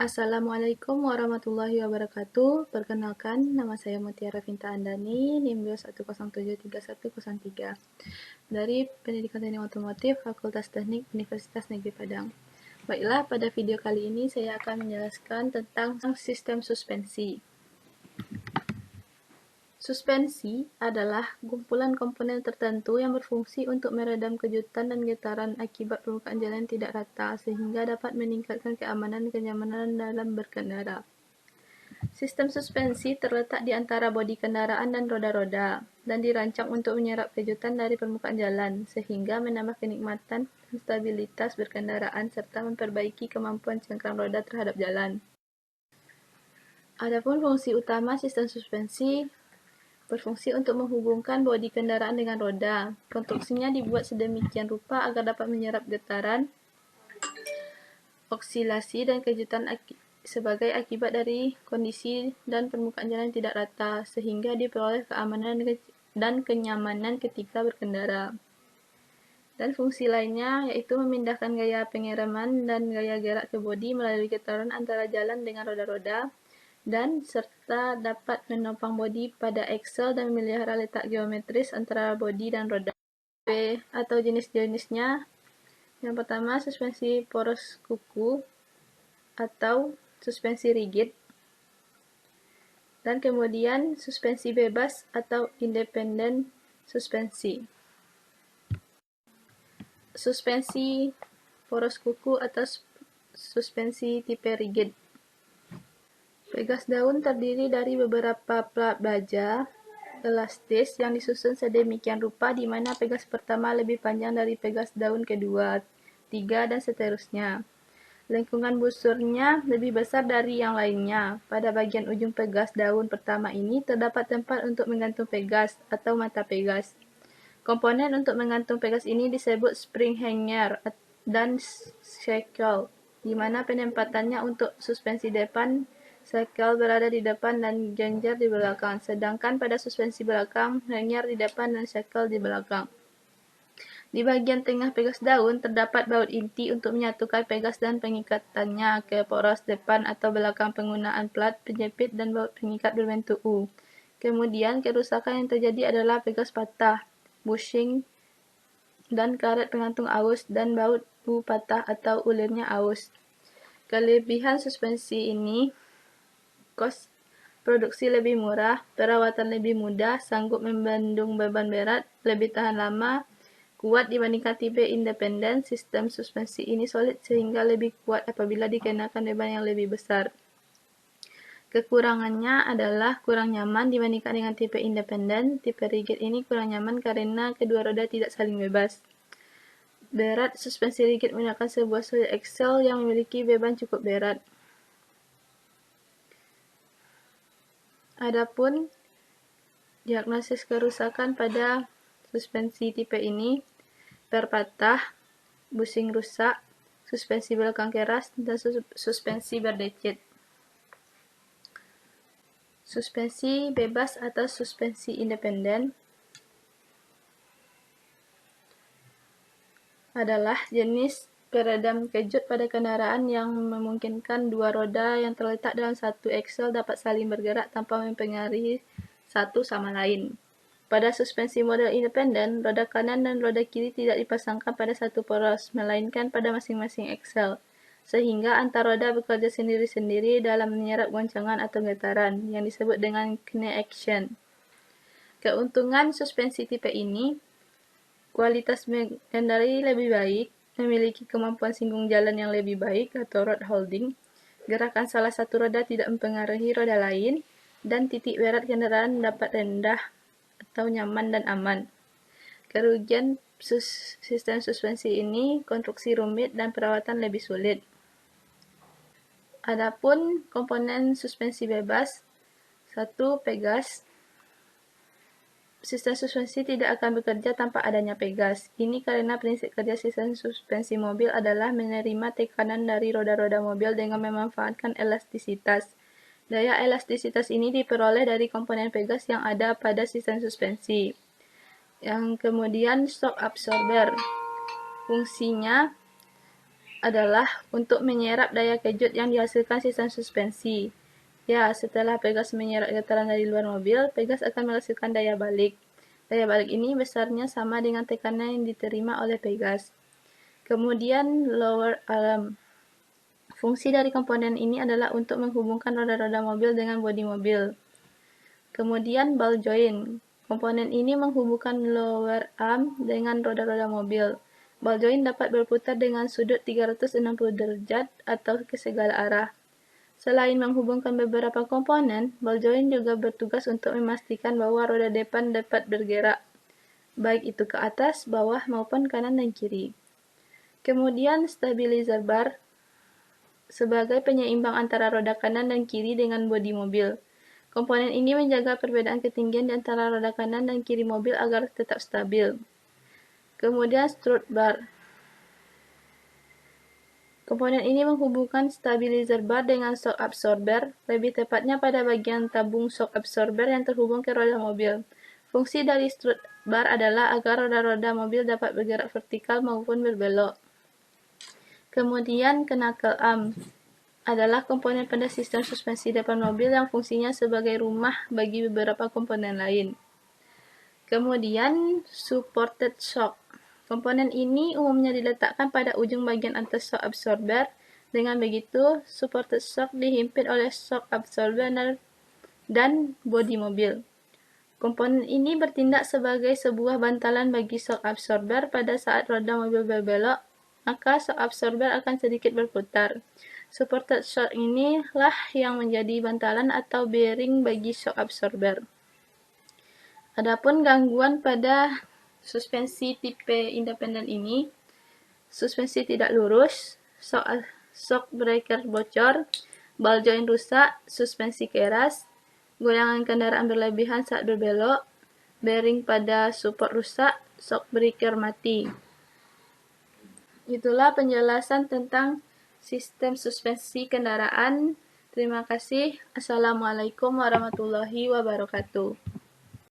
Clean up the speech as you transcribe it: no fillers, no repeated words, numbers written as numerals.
Assalamualaikum warahmatullahi wabarakatuh. Perkenalkan, nama saya Mutiara Finta Andani, NIM 210731103 dari Pendidikan Teknik Otomotif Fakultas Teknik Universitas Negeri Padang. Baiklah, pada video kali ini saya akan menjelaskan tentang sistem suspensi. Suspensi adalah kumpulan komponen tertentu yang berfungsi untuk meredam kejutan dan getaran akibat permukaan jalan yang tidak rata, sehingga dapat meningkatkan keamanan dan kenyamanan dalam berkendara. Sistem suspensi terletak di antara bodi kendaraan dan roda-roda, dan dirancang untuk menyerap kejutan dari permukaan jalan, sehingga menambah kenikmatan dan stabilitas berkendaraan serta memperbaiki kemampuan cengkram roda terhadap jalan. Adapun fungsi utama sistem suspensi berfungsi untuk menghubungkan bodi kendaraan dengan roda. Konstruksinya dibuat sedemikian rupa agar dapat menyerap getaran, oksilasi, dan kejutan sebagai akibat dari kondisi dan permukaan jalan yang tidak rata, sehingga diperoleh keamanan dan kenyamanan ketika berkendara. Dan fungsi lainnya yaitu memindahkan gaya pengereman dan gaya gerak ke bodi melalui getaran antara jalan dengan roda-roda, dan serta dapat menopang bodi pada aksel dan memelihara letak geometris antara bodi dan roda. Atau jenis-jenisnya, yang pertama suspensi poros kuku atau suspensi rigid, dan kemudian suspensi bebas atau independen suspensi. Suspensi poros kuku atau suspensi tipe rigid. Pegas daun terdiri dari beberapa plat baja elastis yang disusun sedemikian rupa di mana pegas pertama lebih panjang dari pegas daun kedua, 3, dan seterusnya. Lengkungan busurnya lebih besar dari yang lainnya. Pada bagian ujung pegas daun pertama ini terdapat tempat untuk menggantung pegas atau mata pegas. Komponen untuk menggantung pegas ini disebut spring hanger dan shackle, di mana penempatannya untuk suspensi depan, shackle berada di depan dan hanger di belakang, sedangkan pada suspensi belakang, hanger di depan dan shackle di belakang. Di bagian tengah pegas daun terdapat baut inti untuk menyatukan pegas dan pengikatannya ke poros depan atau belakang penggunaan plat penjepit dan baut pengikat berbentuk U. Kemudian kerusakan yang terjadi adalah pegas patah, bushing, dan karet pengantung aus dan baut U patah atau ulirnya aus. Kelebihan suspensi ini, kos produksi lebih murah, perawatan lebih mudah, sanggup membendung beban berat, lebih tahan lama, kuat dibandingkan tipe independen. Sistem suspensi ini solid sehingga lebih kuat apabila dikenakan beban yang lebih besar. Kekurangannya adalah kurang nyaman dibandingkan dengan tipe independen. Tipe rigid ini kurang nyaman karena kedua roda tidak saling bebas. Berat suspensi rigid menggunakan sebuah solid axle yang memiliki beban cukup berat. Adapun diagnosis kerusakan pada suspensi tipe ini, per patah, bushing rusak, suspensi belakang keras, dan suspensi berdecit. Suspensi bebas atau suspensi independen adalah jenis peredam kejut pada kendaraan yang memungkinkan dua roda yang terletak dalam satu aksel dapat saling bergerak tanpa mempengaruhi satu sama lain. Pada suspensi model independen, roda kanan dan roda kiri tidak dipasangkan pada satu poros, melainkan pada masing-masing aksel, sehingga antar roda bekerja sendiri-sendiri dalam menyerap goncangan atau getaran, yang disebut dengan knee action. Keuntungan suspensi tipe ini, kualitas mengendari lebih baik, memiliki kemampuan singgung jalan yang lebih baik atau road holding, gerakan salah satu roda tidak mempengaruhi roda lain, dan titik berat kendaraan dapat rendah atau nyaman dan aman. Kerugian sistem suspensi ini, konstruksi rumit dan perawatan lebih sulit. Adapun komponen suspensi bebas, 1. Pegas. Sistem suspensi tidak akan bekerja tanpa adanya pegas. Ini karena prinsip kerja sistem suspensi mobil adalah menerima tekanan dari roda-roda mobil dengan memanfaatkan elastisitas. Daya elastisitas ini diperoleh dari komponen pegas yang ada pada sistem suspensi. Yang kemudian shock absorber. Fungsinya adalah untuk menyerap daya kejut yang dihasilkan sistem suspensi. Ya, setelah Pegas menyerap getaran dari luar mobil, Pegas akan menghasilkan daya balik. Daya balik ini besarnya sama dengan tekanan yang diterima oleh Pegas. Kemudian lower arm. Fungsi dari komponen ini adalah untuk menghubungkan roda-roda mobil dengan bodi mobil. Kemudian ball joint. Komponen ini menghubungkan lower arm dengan roda-roda mobil. Ball joint dapat berputar dengan sudut 360 derajat atau ke segala arah. Selain menghubungkan beberapa komponen, ball joint juga bertugas untuk memastikan bahwa roda depan dapat bergerak, baik itu ke atas, bawah, maupun kanan dan kiri. Kemudian stabilizer bar sebagai penyeimbang antara roda kanan dan kiri dengan bodi mobil. Komponen ini menjaga perbedaan ketinggian di antara roda kanan dan kiri mobil agar tetap stabil. Kemudian strut bar. Komponen ini menghubungkan stabilizer bar dengan shock absorber, lebih tepatnya pada bagian tabung shock absorber yang terhubung ke roda mobil. Fungsi dari strut bar adalah agar roda-roda mobil dapat bergerak vertikal maupun berbelok. Kemudian knuckle arm adalah komponen pada sistem suspensi depan mobil yang fungsinya sebagai rumah bagi beberapa komponen lain. Kemudian supported shock. Komponen ini umumnya diletakkan pada ujung bagian atas shock absorber. Dengan begitu, supported shock dihimpit oleh shock absorber dan bodi mobil. Komponen ini bertindak sebagai sebuah bantalan bagi shock absorber pada saat roda mobil berbelok, maka shock absorber akan sedikit berputar. Supported shock inilah yang menjadi bantalan atau bearing bagi shock absorber. Adapun gangguan pada suspensi tipe independen ini, suspensi tidak lurus, shock breaker bocor, ball joint rusak, suspensi keras, goyangan kendaraan berlebihan saat berbelok, bearing pada support rusak, shock breaker mati. Itulah penjelasan tentang sistem suspensi kendaraan. Terima kasih. Assalamualaikum warahmatullahi wabarakatuh.